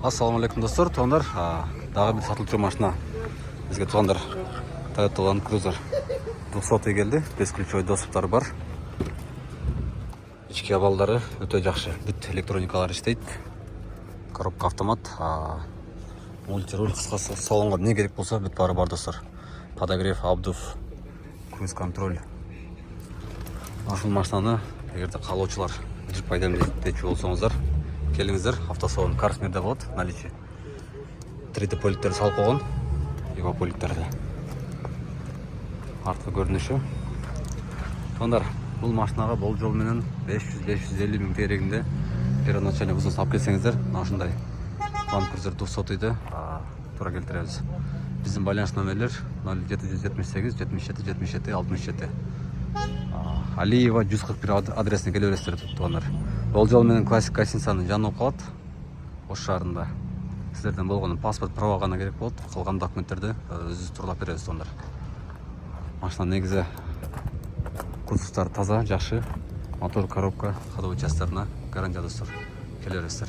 Ассаламу алейкум достар, туғандар. Дағы бір сатылып жүр машина. Бізге туғандар Toyota Land Cruiser 200 келді. 5 ключевой доступтары бар. Ішкі абалдары өте жақсы. Бүт электроникалар іштейді. Коробка автомат. Мультируль қысқасы салонға не керек болса бүт бары бар достар. Подогрев, обдув, круиз контроль. Ашыл машинаны егерде қалаушылар жүріп пайдаланатын болсаңыздар, келіңіздер. Автосалон Карсмирде болады, наличие. 3D поликтерді салып қойған. Ева поликтерді. Артқы көрініші. Сондар, бұл машинаға бұл жолменен 500-550 мың терегінде первоначально бұзын салып келсеңіздер, нашындай Land Cruiser 200-ды тура келтіреміз. Біздің байланыс номерлер 0778 77 77 67. Алиева 141 адресіне келе бересіздер туғандар. Ол жол менен классик гостиницаның жанып қалады. Осы шарында. Сіздерден болғаны паспорт права ғана керек болады. Қалған документтерді өзіңіз турлап бересіз туғандар. Машина негізі кузовтары таза, жақсы. Мотор, коробка, ходовой частарына гарантия достар. Келе бересіздер.